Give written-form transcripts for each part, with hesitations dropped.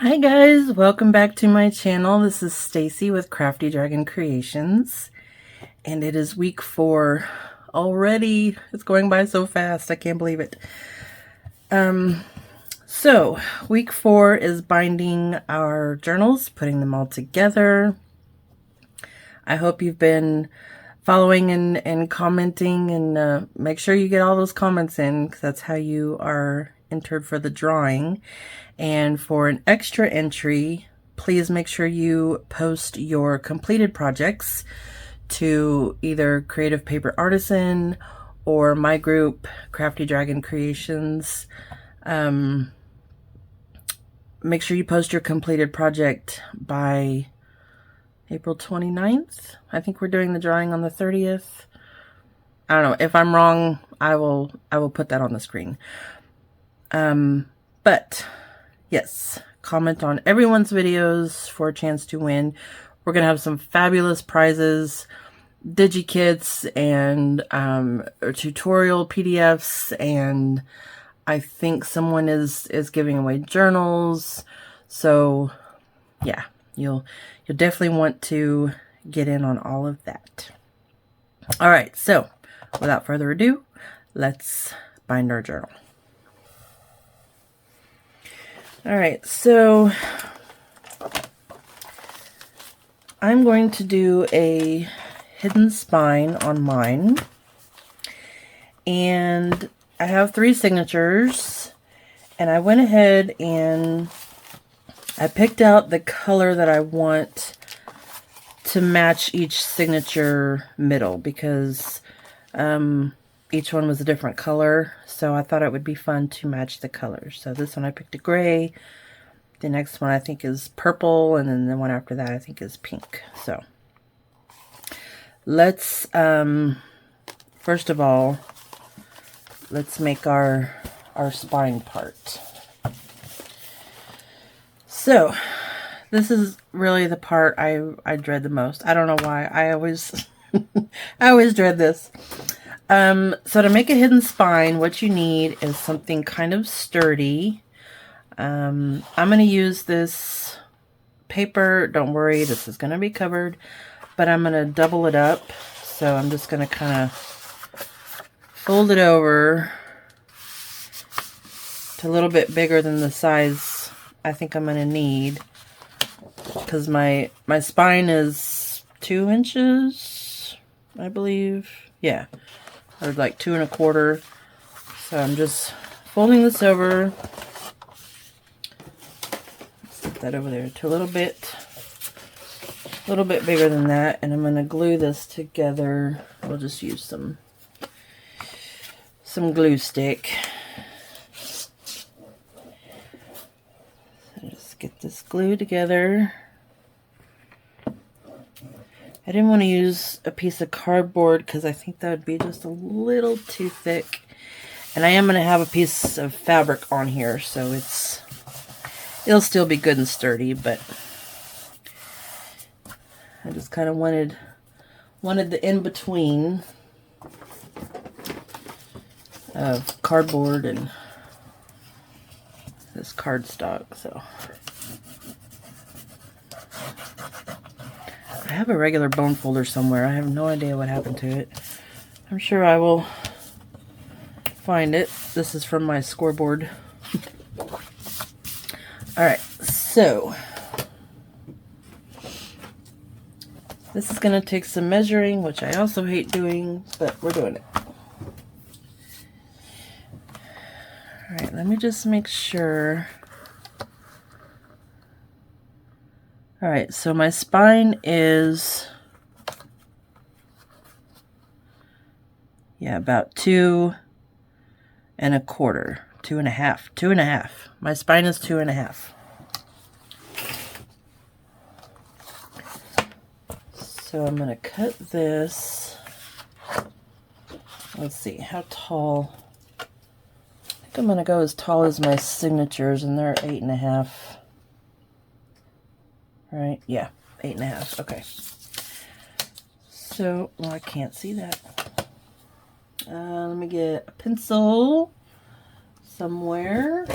Hi guys, welcome back to my channel. This is Stacy with Crafty Dragon Creations, and it is week 4 already. It's going by so fast, I can't believe it. So week 4 is binding our journals, putting them all together. I hope you've been following and commenting, and make sure you get all those comments in, because that's how you are entered for the drawing. And for an extra entry, please make sure you post your completed projects to either Creative Paper Artisan or my group, Crafty Dragon Creations. Make sure you post your completed project by April 29th. I think we're doing the drawing on the 30th. I don't know. If I'm wrong, I will put that on the screen. But yes, comment on everyone's videos for a chance to win. We're going to have some fabulous prizes, digi-kits, and tutorial PDFs, and I think someone is giving away journals. So yeah, you'll definitely want to get in on all of that. All right, so without further ado, let's bind our journal. All right, so I'm going to do a hidden spine on mine, and I have 3 signatures, and I went ahead and I picked out the color that I want to match each signature middle, because each one was a different color, so I thought it would be fun to match the colors. So this one I picked a gray, the next one I think is purple, and then the one after that I think is pink. So let's first of all, let's make our spine part. So this is really the part I dread the most. I don't know why. I always I always dread this. So to make a hidden spine, what you need is something kind of sturdy. I'm going to use this paper. Don't worry, this is going to be covered, but I'm going to double it up. So I'm just going to kind of fold it over to a little bit bigger than the size I think I'm going to need, because my spine is 2 inches, I believe. Yeah. Or like 2 1/4. So I'm just folding this over. Set that over there to a little bit bigger than that, and I'm going to glue this together. We'll just use some glue stick. So just get this glue together. I didn't want to use a piece of cardboard because I think that would be just a little too thick. And I am going to have a piece of fabric on here, so it'll still be good and sturdy, but I just kind of wanted the in-between of cardboard and this cardstock. So I have a regular bone folder somewhere. I have no idea what happened to it. I'm sure I will find it. This is from my scoreboard. Alright, so this is going to take some measuring, which I also hate doing, but we're doing it. Alright, let me just make sure. Alright, so my spine is, yeah, about 2 1/4, 2 1/2, 2 1/2. My spine is 2 1/2. So I'm going to cut this. Let's see, how tall? I think I'm going to go as tall as my signatures, and they're 8 1/2. Right? Yeah, 8 1/2. Okay. So, well, I can't see that. Let me get a pencil somewhere.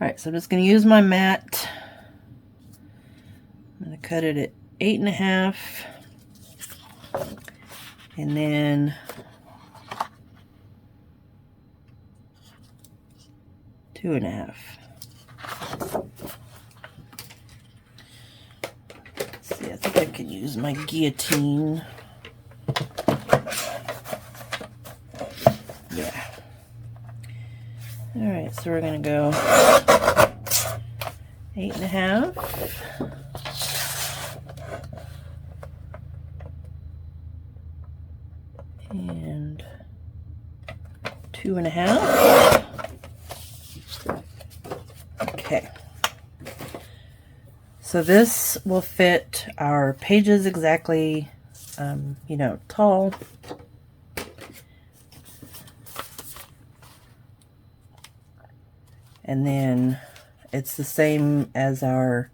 Alright, so I'm just going to use my mat. I'm going to cut it at 8.5. And then 2.5. Let's see, I think I can use my guillotine. Yeah. Alright, so we're going to go 8.5. And 2.5. Okay. So this will fit our pages exactly, you know, tall. And then it's the same as our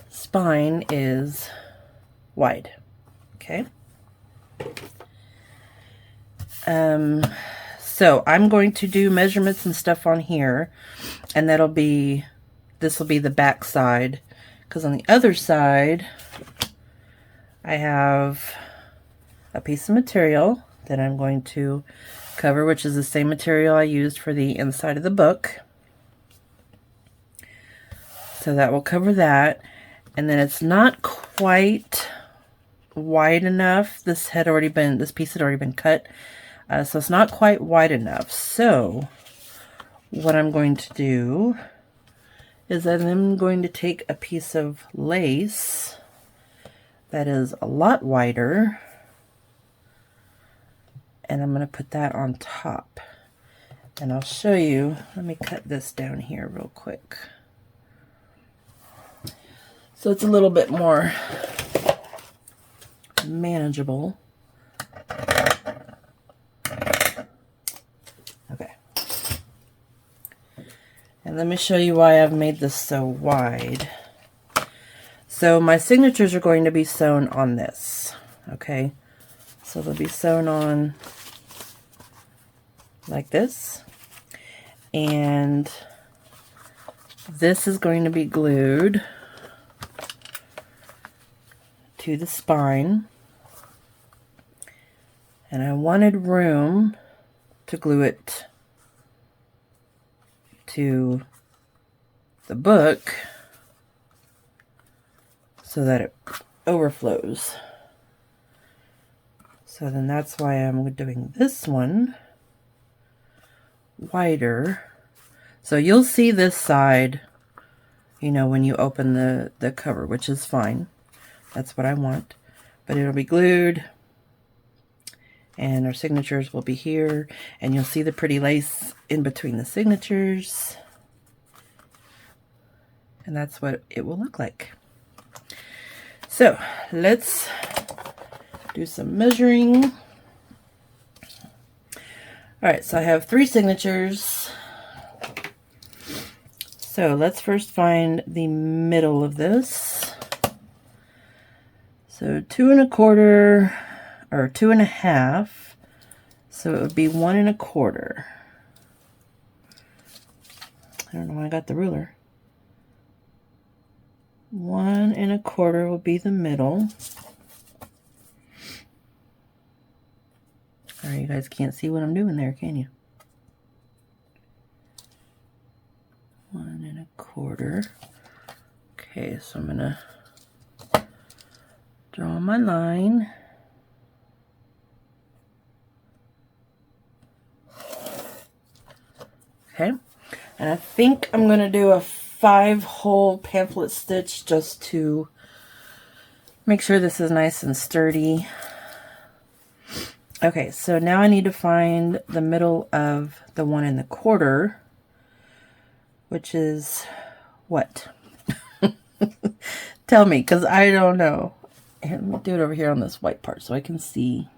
spine is wide. Okay. So I'm going to do measurements and stuff on here, and this will be the back side, because on the other side I have a piece of material that I'm going to cover, which is the same material I used for the inside of the book. So that will cover that. And then it's not quite wide enough. This piece had already been cut. So it's not quite wide enough. So what I'm going to do is that I'm going to take a piece of lace that is a lot wider, and I'm going to put that on top. And I'll show you. Let me cut this down here real quick. So it's a little bit more manageable. Okay. And let me show you why I've made this so wide. So my signatures are going to be sewn on this. Okay. So they'll be sewn on like this. And this is going to be glued to the spine. And I wanted room to glue it to the book so that it overflows. So then that's why I'm doing this one wider. So you'll see this side, you know, when you open the cover, which is fine. That's what I want. But it'll be glued, and our signatures will be here, and you'll see the pretty lace in between the signatures. And that's what it will look like. So let's do some measuring. All right, so I have 3 signatures. So let's first find the middle of this. So 2 1/4 or 2 1/2. So it would be 1 1/4. I don't know why I got the ruler. 1 1/4 will be the middle. All right, you guys can't see what I'm doing there, can you? 1 1/4. Okay, so I'm gonna draw my line. Okay, and I think I'm gonna do a 5-hole pamphlet stitch just to make sure this is nice and sturdy. Okay, so now I need to find the middle of the 1 1/4, which is what? Tell me, because I don't know. Here, let me do it over here on this white part so I can see.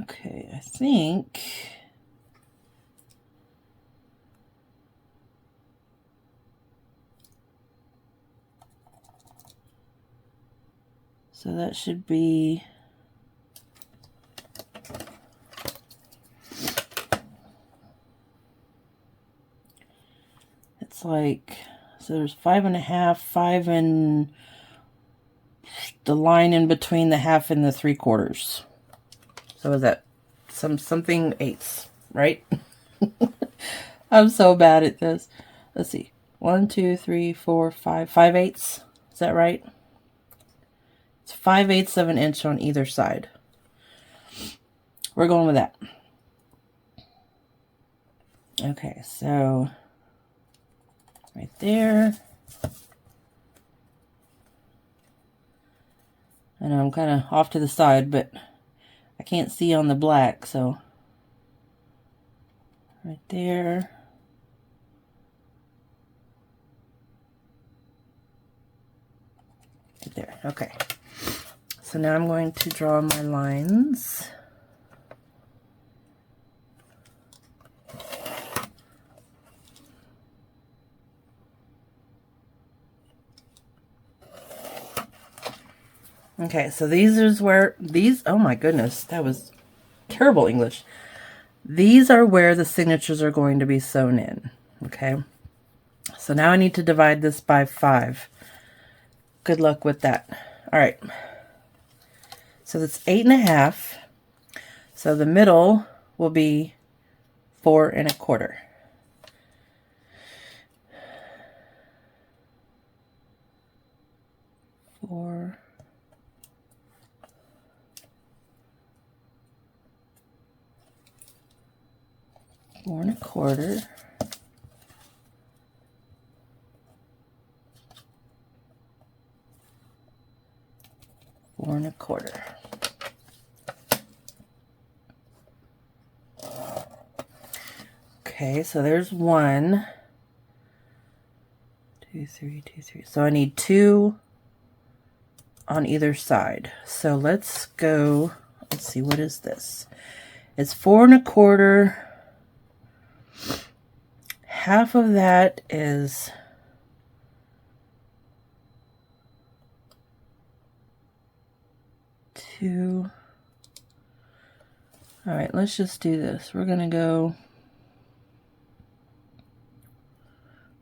Okay, I think so that should be It's like, so there's 5.5, 5 and the line in between the half and the 3/4. So is that something eighths, right? I'm so bad at this. Let's see. 1, 2, 3, 4, 5. 5/8. Is that right? It's 5/8 of an inch on either side. We're going with that. Okay, so right there. I know I'm kind of off to the side, but I can't see on the black, so right there. Right there. Okay. So now I'm going to draw my lines. Okay, so these is where oh my goodness, that was terrible English. These are where the signatures are going to be sewn in. Okay. So now I need to divide this by 5. Good luck with that. All right. So that's 8.5. So the middle will be 4.25. Four. 4.25. Four and a quarter. Okay, so there's 1, 2, 3, 2, 3. So I need 2 on either side. So let's go. Let's see, what is this? It's 4.25. Half of that is 2. All right, let's just do this. We're gonna go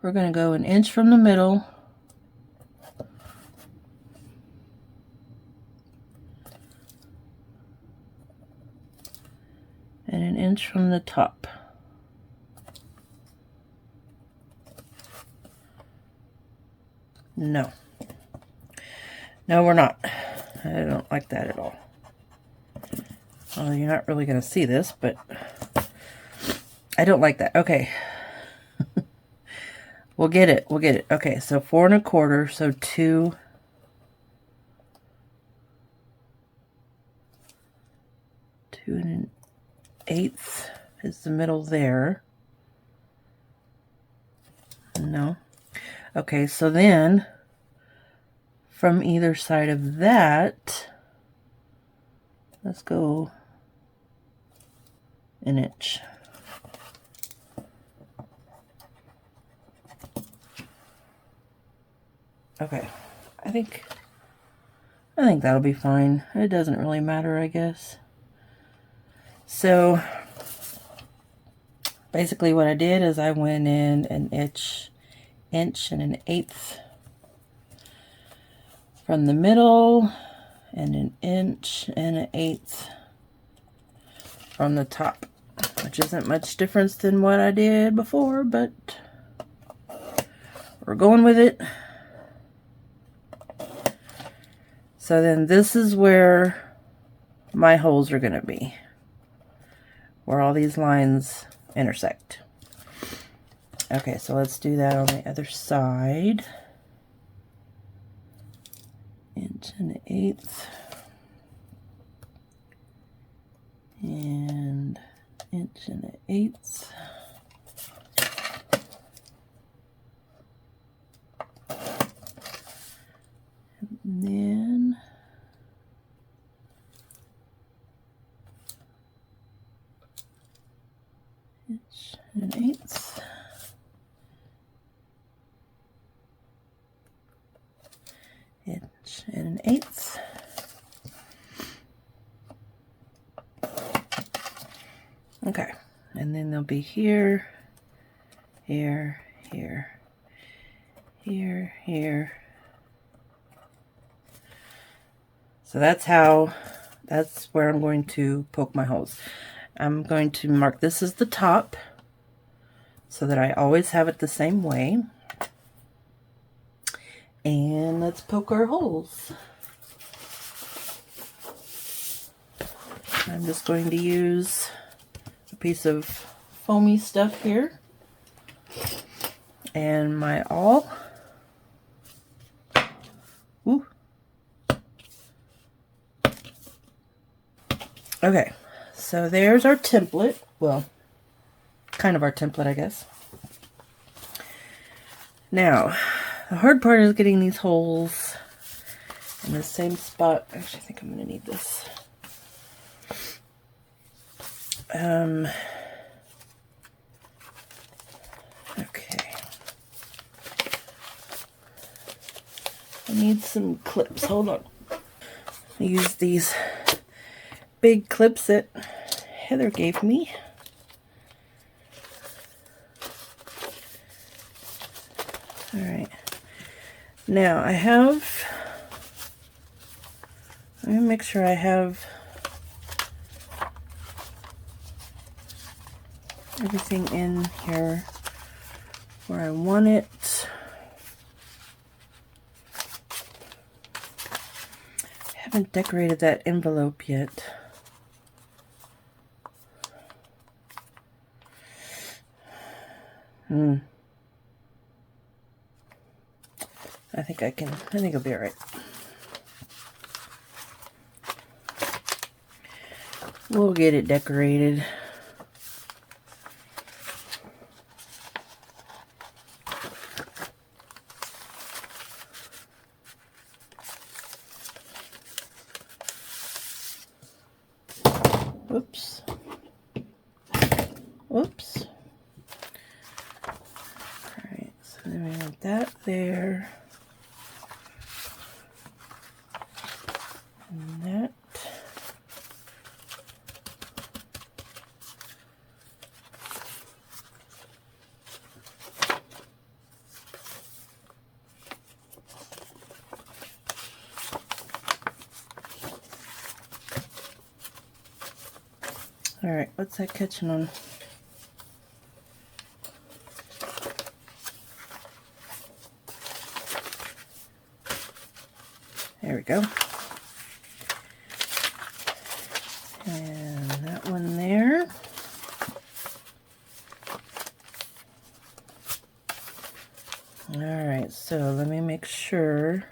1 inch from the middle, and 1 inch from the top. No, we're not. I don't like that at all. Well, you're not really going to see this, but I don't like that. Okay. We'll get it. Okay, so 4.25, so 2. 2 1/8 is the middle there. No. Okay, so then from either side of that, let's go 1 inch. Okay, I think that'll be fine. It doesn't really matter, I guess. So basically what I did is I went in 1 inch and 1/8 from the middle, and 1 inch and 1/8 from the top, which isn't much difference than what I did before, but we're going with it. So then this is where my holes are going to be, where all these lines intersect. Okay, so let's do that on the other side. 1 inch and 1/8 and 1 inch and 1/8. And then inch and 1/8. Inch and 1/8. Okay, and then they'll be here, here, here, here, here. So that's where I'm going to poke my holes. I'm going to mark this as the top so that I always have it the same way. And let's poke our holes. I'm just going to use a piece of foamy stuff here and my awl. Ooh. Okay, so there's our template. Well, kind of our template, I guess. Now, the hard part is getting these holes in the same spot. Actually, I think I'm going to need this. Okay. I need some clips. Hold on. I use these big clips that Heather gave me. All right. Now I have, let me make sure I have everything in here where I want it. I haven't decorated that envelope yet. I think it'll be all right. We'll get it decorated. Oops. Oops. All right, so then we want that there. And that. All right, what's that catching on? There we go. And that one there. All right, so let me make sure.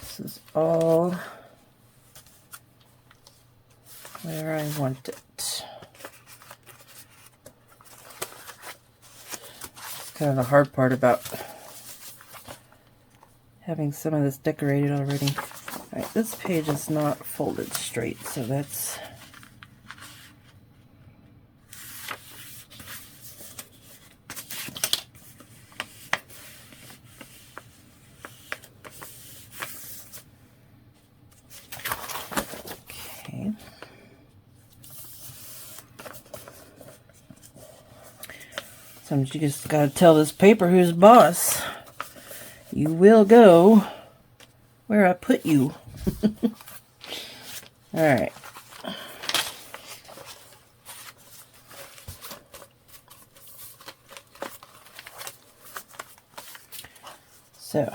This is all where I want it. It's kind of the hard part about having some of this decorated already. All right, this page is not folded straight, so that's okay. Sometimes you just gotta tell this paper who's boss. You will go where I put you. All right. So,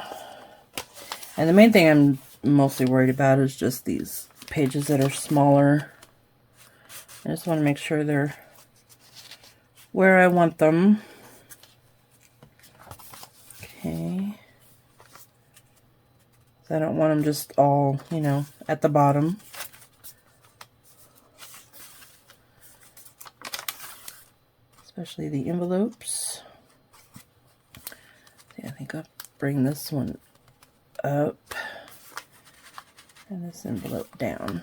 and the main thing I'm mostly worried about is just these pages that are smaller. I just want to make sure they're where I want them. Okay. So I don't want them just all, you know, at the bottom. Especially the envelopes. See, I think I'll bring this one up and this envelope down.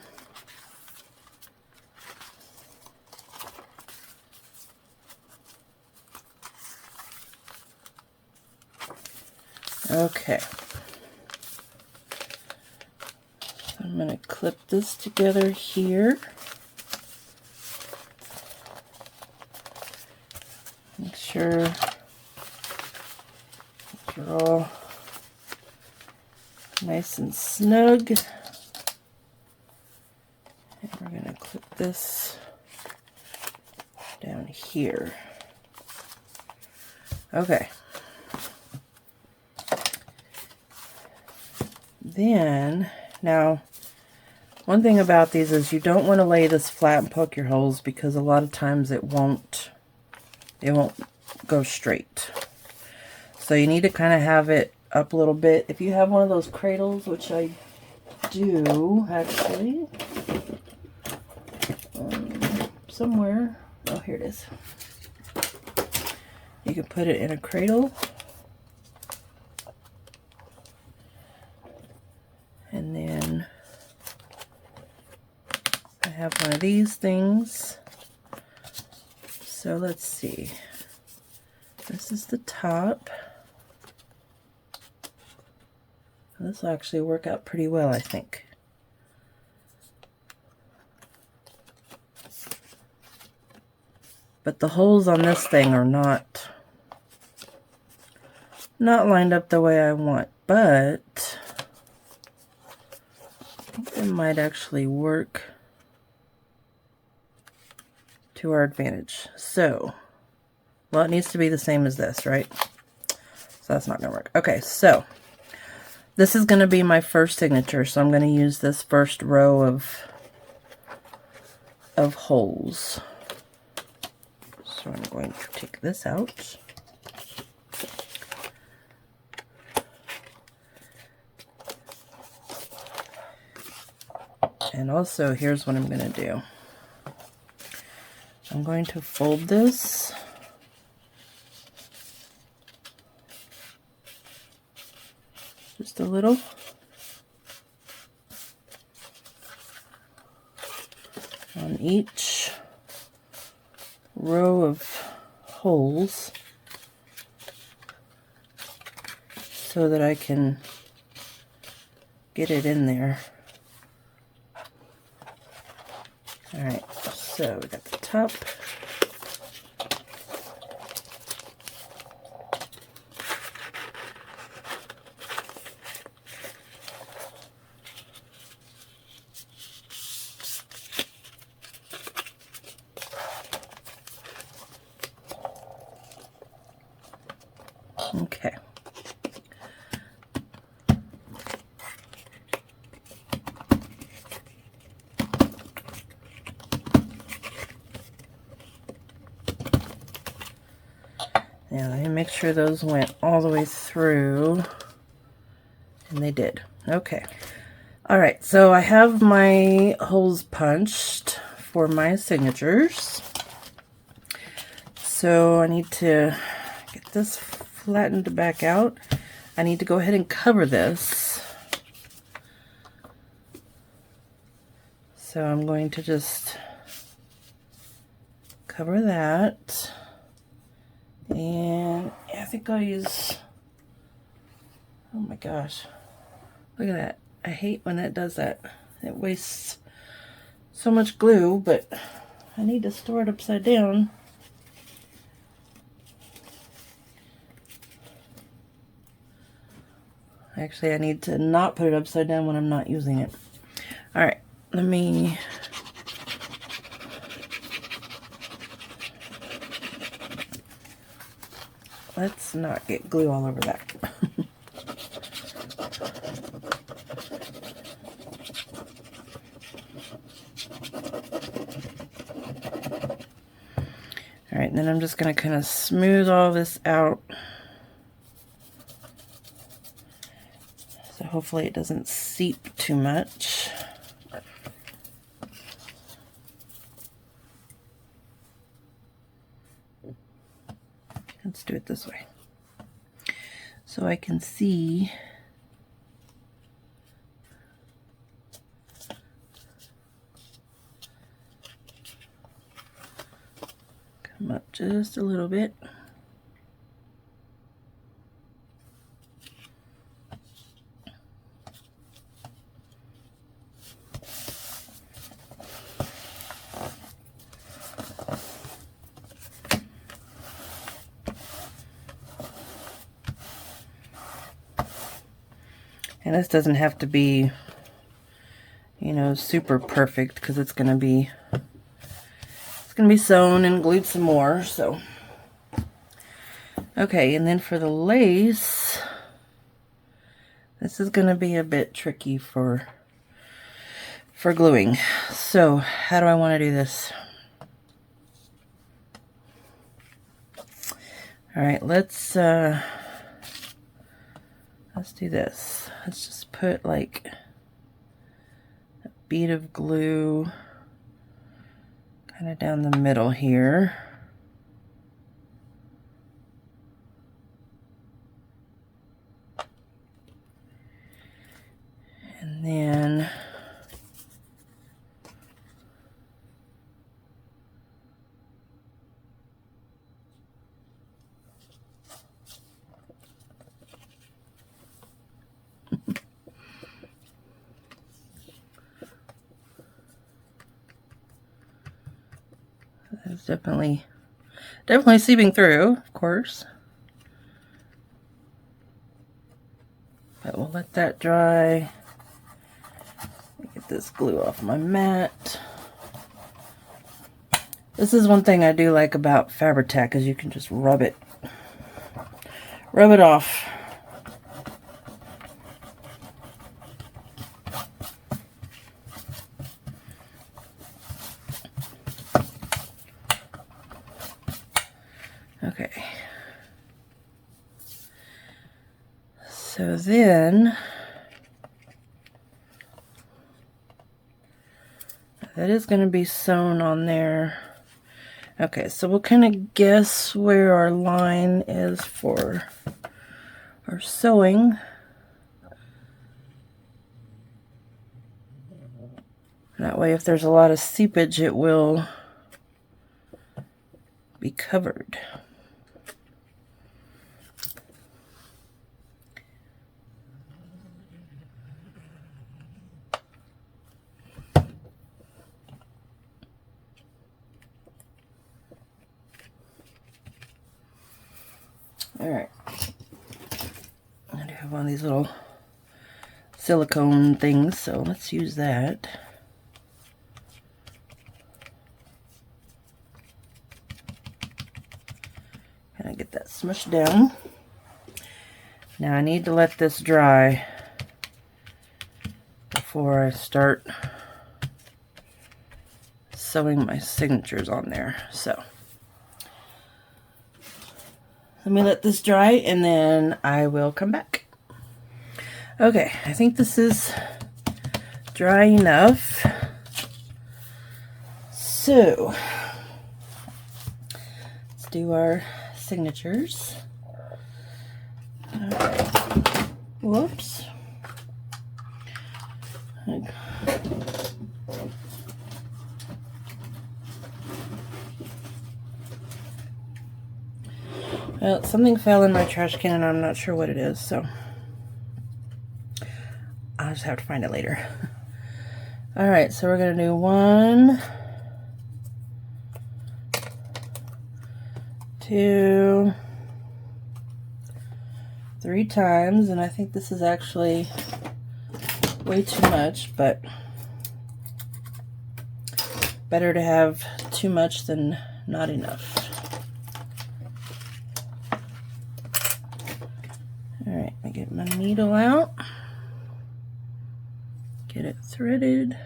Okay. I'm going to clip this together here. Make sure they're all nice and snug. And we're going to clip this down here. Okay. Then, now, one thing about these is you don't want to lay this flat and poke your holes, because a lot of times it won't go straight. So you need to kind of have it up a little bit. If you have one of those cradles, which I do actually, somewhere, oh, here it is. You can put it in a cradle, and then I have one of these things. So let's see. This is the top. This will actually work out pretty well, I think. But the holes on this thing are not lined up the way I want, but I think they might actually work to our advantage. So, well, it needs to be the same as this, right? So that's not going to work. Okay, so this is going to be my first signature, so I'm going to use this first row of holes. So I'm going to take this out. And also, here's what I'm going to do. I'm going to fold this just a little. On each row of holes so that I can get it in there. Alright, so we got the top. Okay. Now let me make sure those went all the way through, and they did. Okay. All right, so I have my holes punched for my signatures. So I need to get this flattened back out. I need to go ahead and cover this. So I'm going to just cover that. And I think I'll use, oh my gosh, look at that. I hate when that does that. It wastes so much glue, but I need to store it upside down. Actually, I need to not put it upside down when I'm not using it. All right, let's not get glue all over that. All right, and then I'm just going to kind of smooth all this out. So hopefully it doesn't seep too much. Let's do it this way, so I can see come up just a little bit. And this doesn't have to be, you know, super perfect, because it's gonna be sewn and glued some more. So okay, and then for the lace, this is gonna be a bit tricky for gluing. So how do I want to do this? All right, let's do this. Let's just put like a bead of glue kind of down the middle here. And then it's definitely seeping through, of course. But we'll let that dry. Get this glue off my mat. This is one thing I do like about Fabri-Tac, is you can just rub it off. Okay. So then that is going to be sewn on there. Okay, so we'll kind of guess where our line is for our sewing. That way, if there's a lot of seepage, it will be covered. All right, I do have one of these little silicone things, so let's use that. Kind of get that smushed down. Now I need to let this dry before I start sewing my signatures on there. So let me let this dry and then I will come back. Okay, I think this is dry enough. So let's do our signatures. Okay. Whoops. Well, something fell in my trash can and I'm not sure what it is, so I'll just have to find it later. All right, so we're going to do 1, 2, 3 times, and I think this is actually way too much, but better to have too much than not enough. All right, I get my needle out, get it threaded.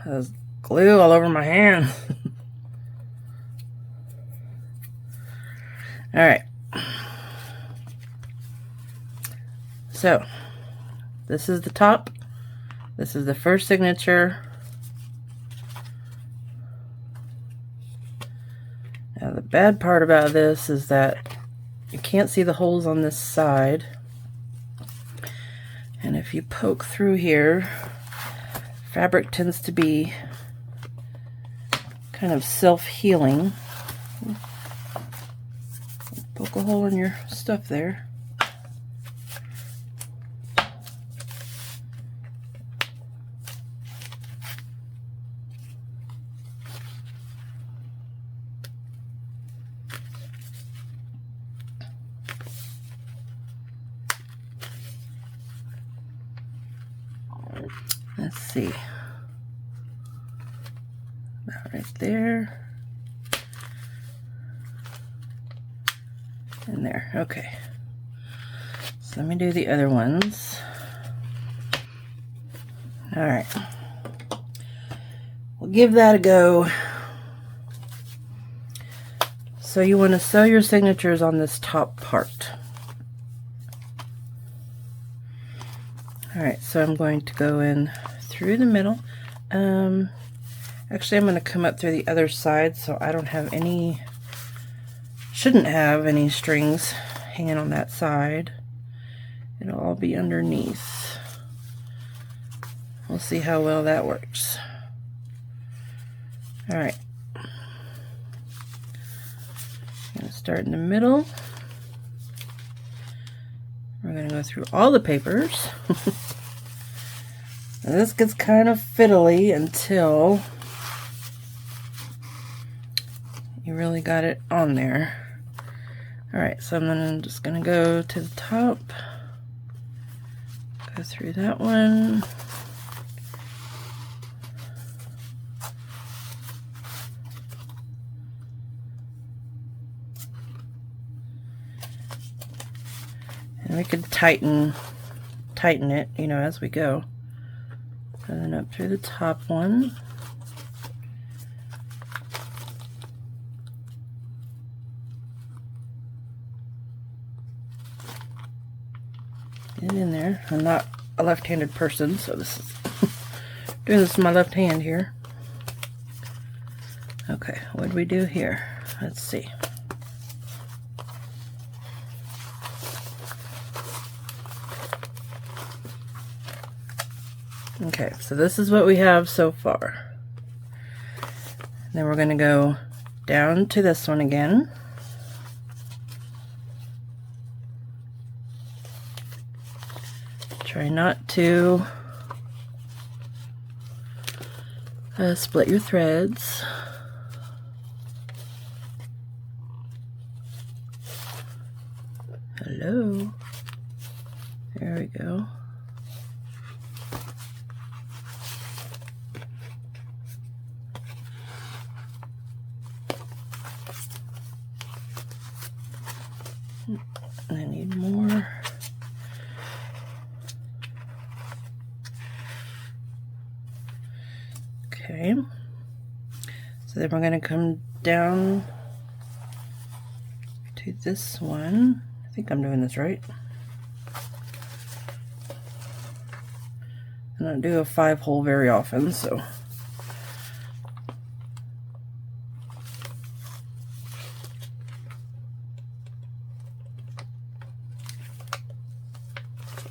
There's glue all over my hand. All right. So this is the top. This is the first signature. Now the bad part about this is that you can't see the holes on this side. And if you poke through here, fabric tends to be kind of self-healing. Poke a hole in your stuff there. Let's see. About right there. And there. Okay. So let me do the other ones. All right. We'll give that a go. So you want to sew your signatures on this top part. All right, so I'm going to go in through the middle. Actually, I'm going to come up through the other side so I don't have any, shouldn't have any strings hanging on that side. It'll all be underneath. We'll see how well that works. All right. I'm going to start in the middle. We're going to go through all the papers. And this gets kind of fiddly until you really got it on there. Alright, so I'm just going to go to the top, go through that one. And we could tighten it, you know, as we go. And then up through the top one. Get in there. I'm not a left-handed person, so this is doing this with my left hand here. Okay, what do we do here? Let's see. Okay, so this is what we have so far. Then we're going to go down to this one again. Try not to split your threads. Hello. There we go. I need more. Okay. So then we're going to come down to this one. I think I'm doing this right. I don't do a 5-hole very often, so.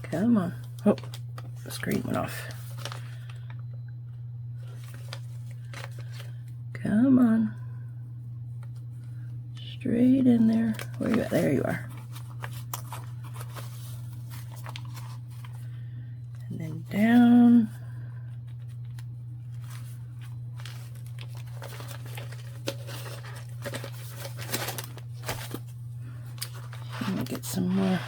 Come on. Oh, the screen went off. Come on. Straight in there. Where you at? There you are. And then down. Let me get some more.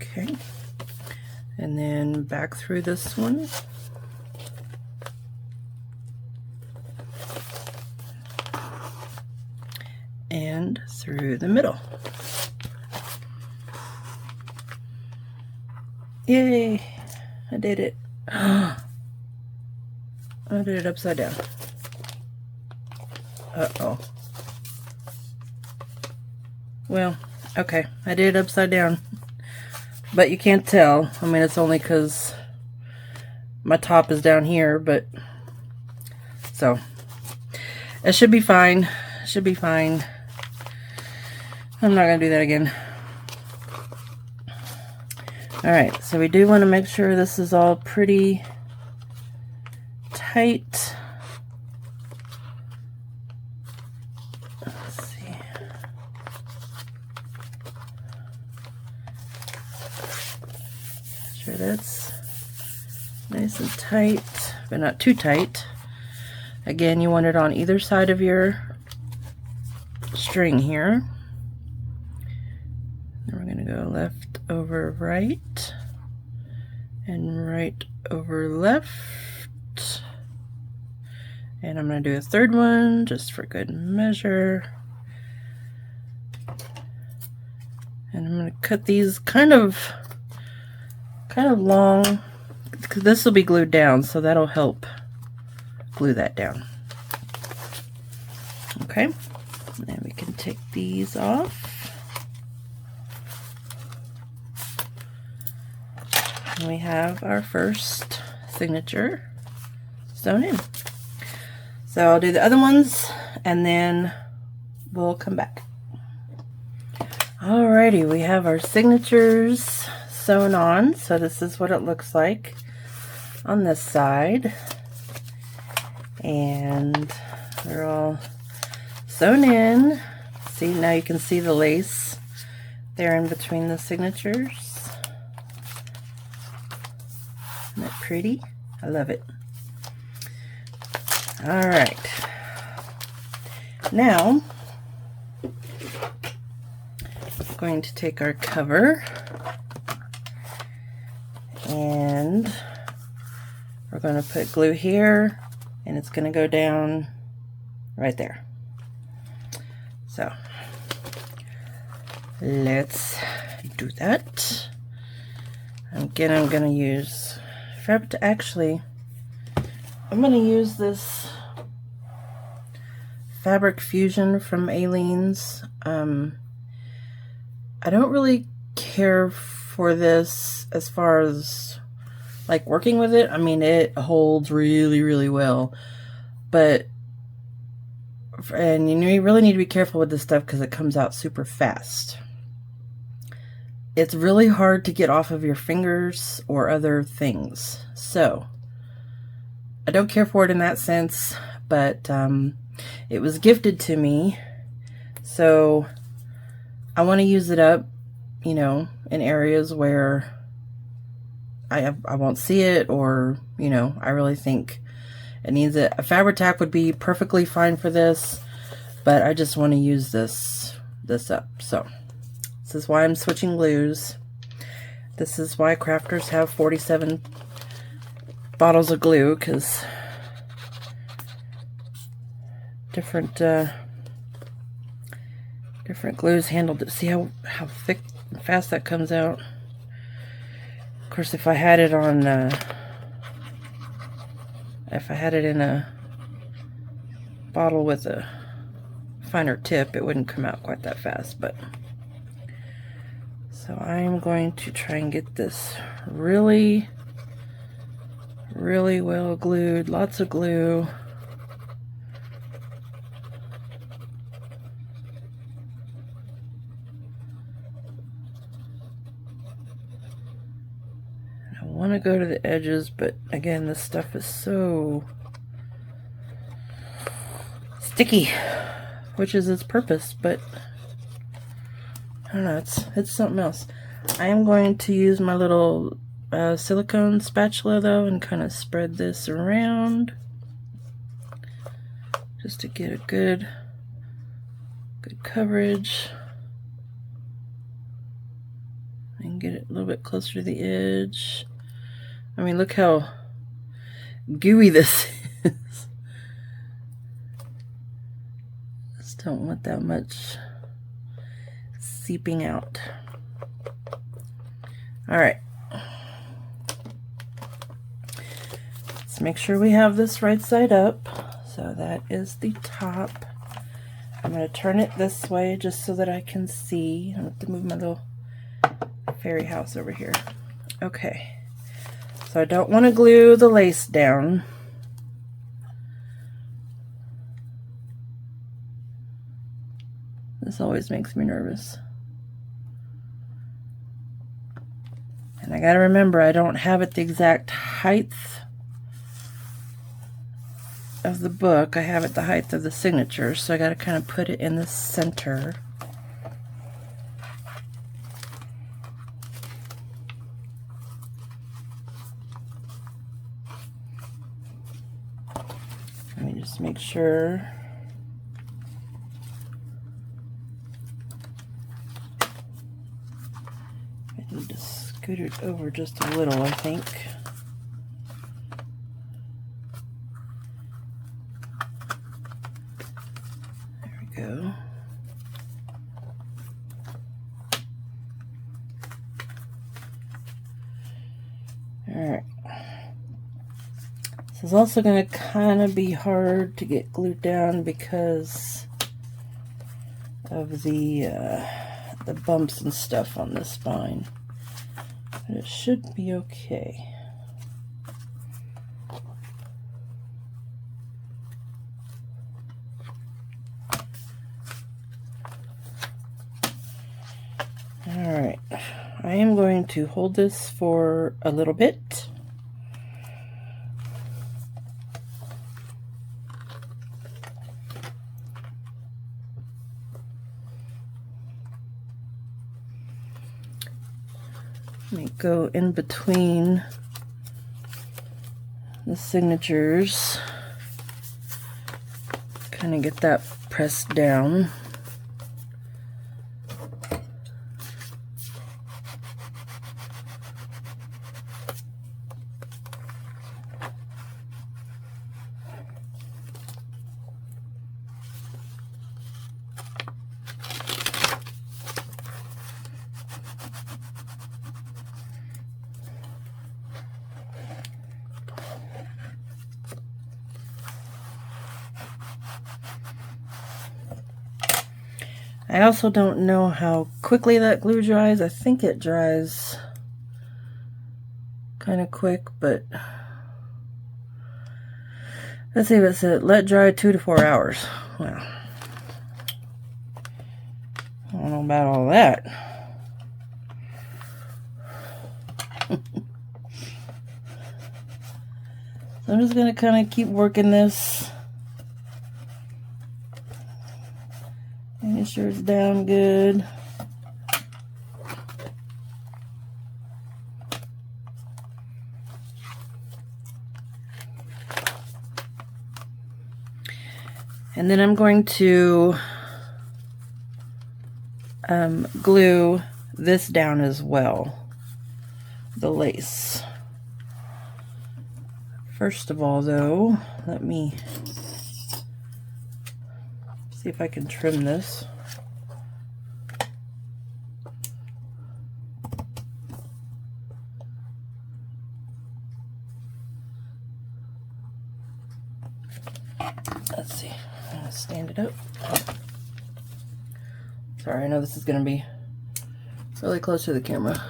Okay, and then back through this one. And through the middle. Yay! I did it. I did it upside down. Uh-oh. Well, okay, I did it upside down. But you can't tell. I mean, it's only because my top is down here, but so it should be fine. It should be fine. I'm not going to do that again. Alright, so we do want to make sure this is all pretty tight. Let's see. Sure that's nice and tight, but not too tight. Again, you want it on either side of your string here. Then we're going to go left over right and right over left. And I'm going to do a third one just for good measure. And I'm going to cut these kind of long, because this will be glued down, so that'll help glue that down. Okay, and we can take these off. And we have our first signature sewn in. So I'll do the other ones and then we'll come back. Alrighty, we have our signatures sewn on. So this is what it looks like on this side. And they're all sewn in. See, now you can see the lace there in between the signatures. Isn't that pretty? I love it. All right. Now, I'm going to take our cover and we're going to put glue here, and it's going to go down right there. So let's do that. Again, I'm going to use fabric to actually, I'm going to use this Fabric Fusion from Aleene's. I don't really care for this as far as like working with it. I mean, it holds really, really well, but and you really need to be careful with this stuff because it comes out super fast. It's really hard to get off of your fingers or other things, so I don't care for it in that sense, but it was gifted to me, so I want to use it up, you know, in areas where I won't see it, or, you know, I really think it needs it. A fabric tack would be perfectly fine for this, but I just want to use this up. So this is why I'm switching glues. This is why crafters have 47 bottles of glue, because different glues handled it. See how thick and fast that comes out. Of course, if I had it on if I had it in a bottle with a finer tip, it wouldn't come out quite that fast. But so I'm going to try and get this really, really well glued. Lots of glue. I want to go to the edges, but again, this stuff is so sticky, which is its purpose, but I don't know, it's something else. I am going to use my little silicone spatula though and kind of spread this around just to get a good coverage and get it a little bit closer to the edge. I mean, look how gooey this is. Just don't want that much seeping out. All right. Let's make sure we have this right side up. So that is the top. I'm going to turn it this way just so that I can see. I have to move my little fairy house over here. Okay. So I don't want to glue the lace down. This always makes me nervous. And I gotta remember, I don't have it the exact height of the book. I have it the height of the signature, so I gotta kind of put it in the center. Let me just make sure. scooted over just a little, I think. There we go. Alright. This is also going to kind of be hard to get glued down because of the bumps and stuff on the spine. But it should be okay. Alright, I am going to hold this for a little bit. Let me go in between the signatures, kind of get that pressed down. I also don't know how quickly that glue dries. I think it dries kind of quick, but let's see what it said. Let dry 2 to 4 hours. Well, I don't know about all that. So I'm just going to kind of keep working this. Making sure it's down good. And then I'm going to glue this down as well, the lace. First of all, though, let me see if I can trim this. Let's see. I'm gonna stand it up. Sorry, I know this is gonna be really close to the camera.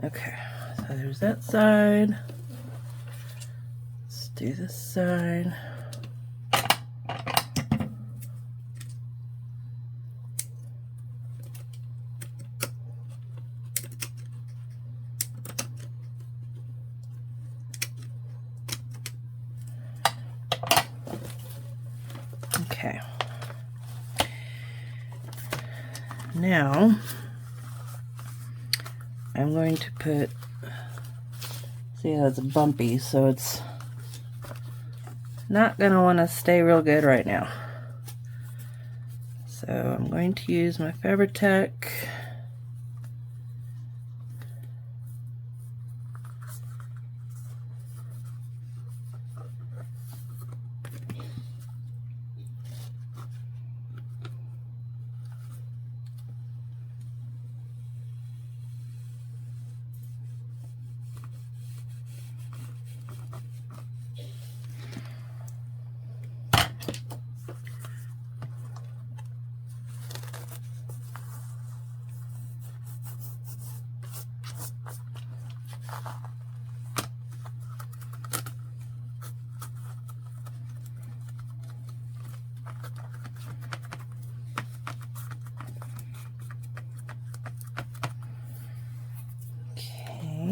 Okay, so there's that side. Let's do this side. Okay. Now I'm going to put, see how it's bumpy, so it's not going to want to stay real good right now. So I'm going to use my Fabri-Tac.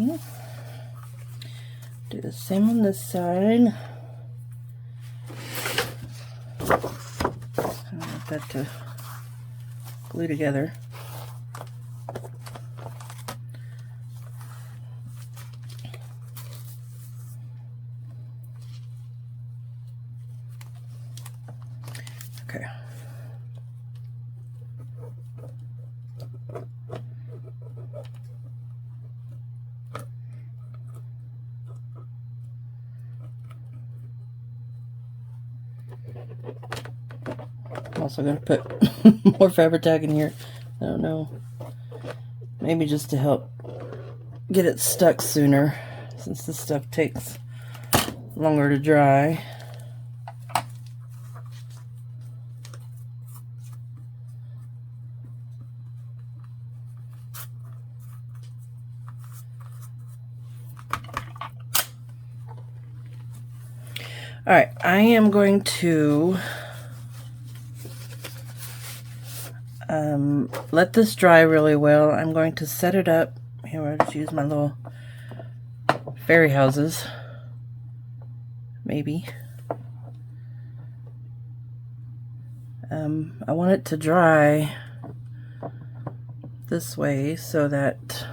Okay. Do the same on this side. I want that to glue together. Okay. I'm also going to put more fabric tag in here. I don't know. Maybe just to help get it stuck sooner, since this stuff takes longer to dry. All right, I am going to let this dry really well. I'm going to set it up. Here, I'll just use my little fairy houses. Maybe. I want it to dry this way so that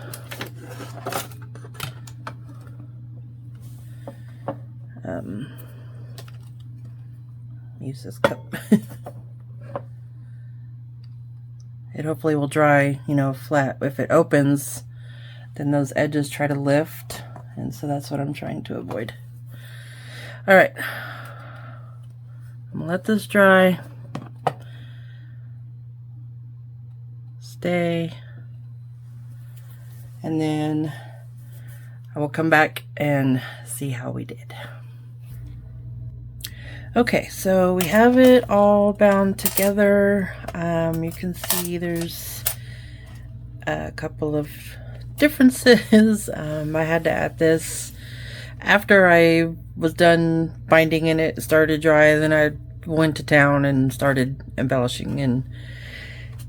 use this cup. It hopefully will dry, you know, flat. If it opens, then those edges try to lift, and so that's what I'm trying to avoid. All right, I'm gonna let this dry. Stay, and then I will come back and see how we did. Okay, so we have it all bound together. You can see there's a couple of differences. I had to add this after I was done binding and it started dry. Then I went to town and started embellishing and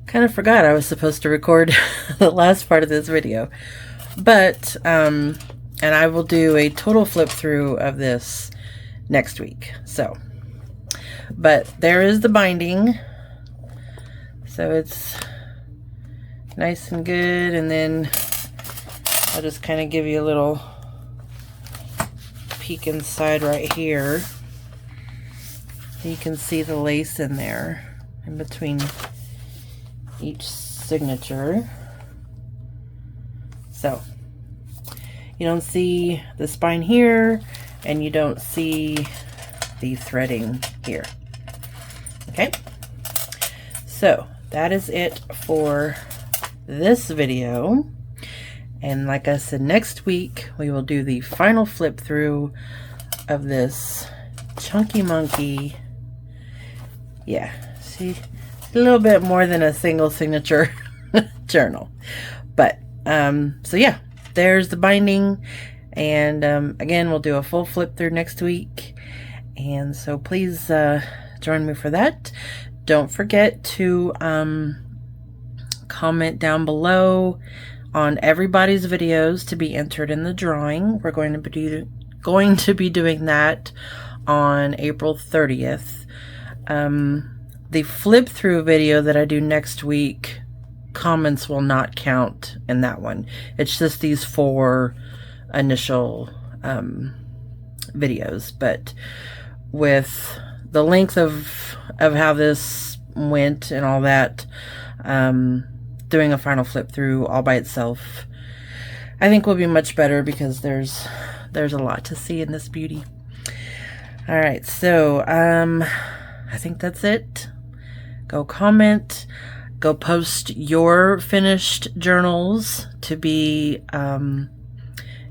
kind of forgot I was supposed to record the last part of this video. But, and I will do a total flip through of this next week. So, but there is the binding, so it's nice and good. And then I'll just kind of give you a little peek inside right here. You can see the lace in there in between each signature. So you don't see the spine here, and you don't see the threading here. Okay, so that is it for this video. And like I said, next week we will do the final flip through of this chunky monkey. Yeah, see, a little bit more than a single signature journal. But so yeah, there's the binding. And again, we'll do a full flip through next week. And so please join me for that. Don't forget to comment down below on everybody's videos to be entered in the drawing. We're going to be doing that on April 30th. The flip through video that I do next week, comments will not count in that one. It's just these 4 initial videos. But with the length of how this went and all that, doing a final flip through all by itself I think will be much better, because there's a lot to see in this beauty. All right, so I think that's it. Go comment, go post your finished journals to be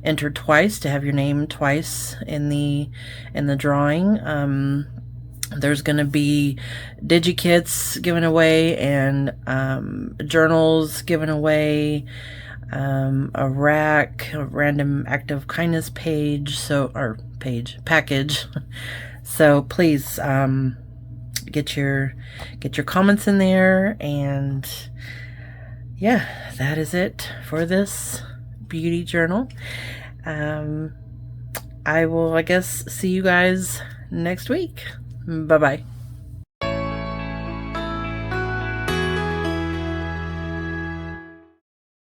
entered twice, to have your name twice in the drawing. There's going to be digi-kits given away, and journals given away, a rack, a random act of kindness page, package. So please get your comments in there. And yeah, that is it for this beauty journal. I will, I guess, see you guys next week. Bye-bye.